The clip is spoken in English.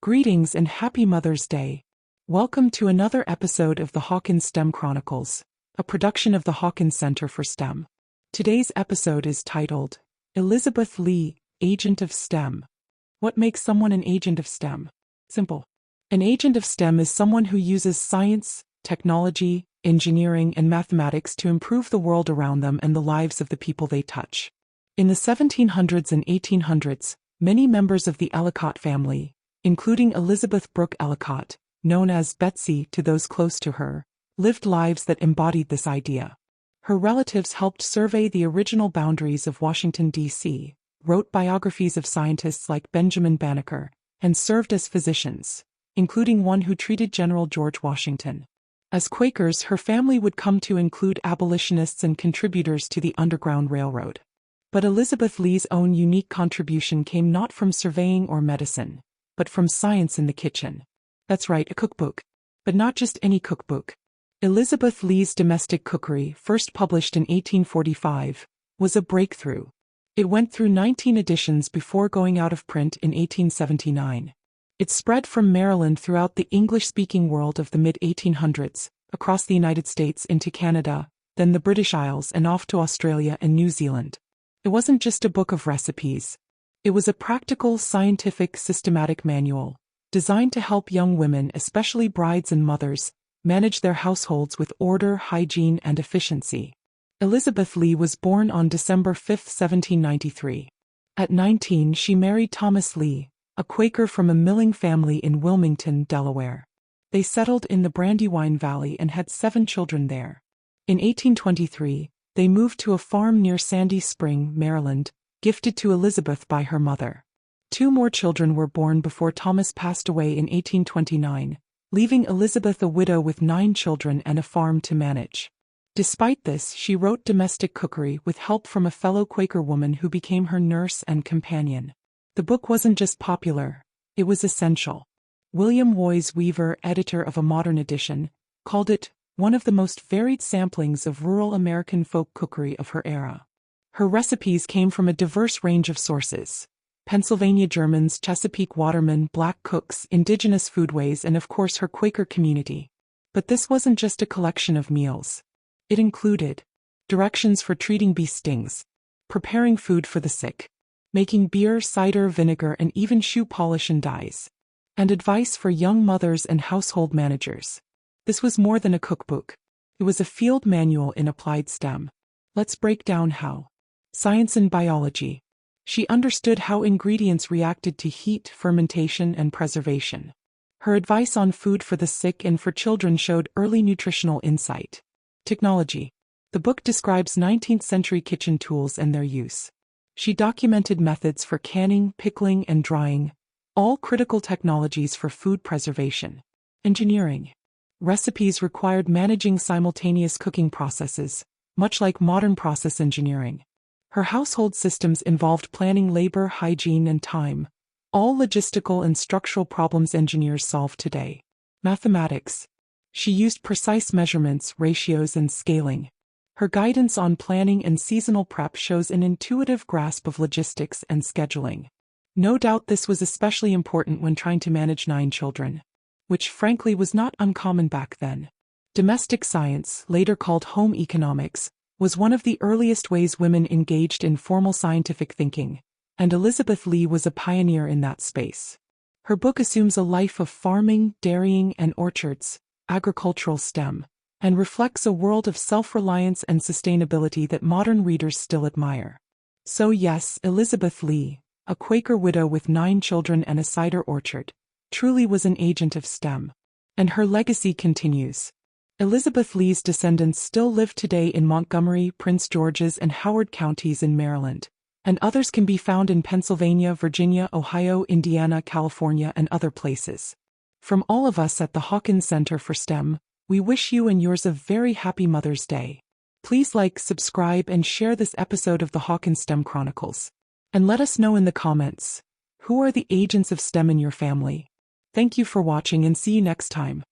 Greetings and happy Mother's Day. Welcome to another episode of the Hawkins STEM Chronicles, a production of the Hawkins Center for STEM. Today's episode is titled, Elizabeth Lea, Agent of STEM. What makes someone an agent of STEM? Simple. An agent of STEM is someone who uses science, technology, engineering, and mathematics to improve the world around them and the lives of the people they touch. In the 1700s and 1800s, many members of the Ellicott family, including Elizabeth Brooke Ellicott, known as Betsey to those close to her, lived lives that embodied this idea. Her relatives helped survey the original boundaries of Washington, D.C., wrote biographies of scientists like Benjamin Banneker, and served as physicians, including one who treated General George Washington. As Quakers, her family would come to include abolitionists and contributors to the Underground Railroad. But Elizabeth Lea's own unique contribution came not from surveying or medicine, but from science in the kitchen. That's right, a cookbook. But not just any cookbook. Elizabeth Lea's domestic cookery, first published in 1845, was a breakthrough. It went through 19 editions before going out of print in 1879. It spread from Maryland throughout the English-speaking world of the mid-1800s, across the United States into Canada, then the British Isles and off to Australia and New Zealand. It wasn't just a book of recipes. It was a practical, scientific, systematic manual, designed to help young women, especially brides and mothers, manage their households with order, hygiene, and efficiency. Elizabeth Lea was born on December 5, 1793. At 19, she married Thomas Lea, a Quaker from a milling family in Wilmington, Delaware. They settled in the Brandywine Valley and had 7 children there. In 1823, they moved to a farm near Sandy Spring, Maryland, gifted to Elizabeth by her mother. 2 more children were born before Thomas passed away in 1829, leaving Elizabeth a widow with 9 children and a farm to manage. Despite this, she wrote domestic cookery with help from a fellow Quaker woman who became her nurse and companion. The book wasn't just popular, it was essential. William Woys Weaver, editor of a modern edition, called it one of the most varied samplings of rural American folk cookery of her era. Her recipes came from a diverse range of sources: Pennsylvania Germans, Chesapeake watermen, black cooks, indigenous foodways, and of course her Quaker community. But this wasn't just a collection of meals. It included directions for treating bee stings, preparing food for the sick, making beer, cider, vinegar, and even shoe polish and dyes, and advice for young mothers and household managers. This was more than a cookbook. It was a field manual in applied STEM. Let's break down how. Science and biology. She understood how ingredients reacted to heat, fermentation, and preservation. Her advice on food for the sick and for children showed early nutritional insight. Technology. The book describes 19th-century kitchen tools and their use. She documented methods for canning, pickling, and drying, all critical technologies for food preservation. Engineering. Recipes required managing simultaneous cooking processes, much like modern process engineering. Her household systems involved planning labor, hygiene, and time, all logistical and structural problems engineers solve today. Mathematics. She used precise measurements, ratios, and scaling. Her guidance on planning and seasonal prep shows an intuitive grasp of logistics and scheduling. No doubt this was especially important when trying to manage 9 children, which frankly was not uncommon back then. Domestic science, later called home economics, was one of the earliest ways women engaged in formal scientific thinking, and Elizabeth Lea was a pioneer in that space. Her book assumes a life of farming, dairying, and orchards, agricultural STEM, and reflects a world of self-reliance and sustainability that modern readers still admire. So yes, Elizabeth Lea, a Quaker widow with 9 children and a cider orchard, truly was an agent of STEM. And her legacy continues. Elizabeth Lea's descendants still live today in Montgomery, Prince George's, and Howard counties in Maryland, and others can be found in Pennsylvania, Virginia, Ohio, Indiana, California, and other places. From all of us at the Hawkins Center for STEM, we wish you and yours a very happy Mother's Day. Please like, subscribe, and share this episode of the Hawkins STEM Chronicles. And let us know in the comments, who are the agents of STEM in your family? Thank you for watching and see you next time.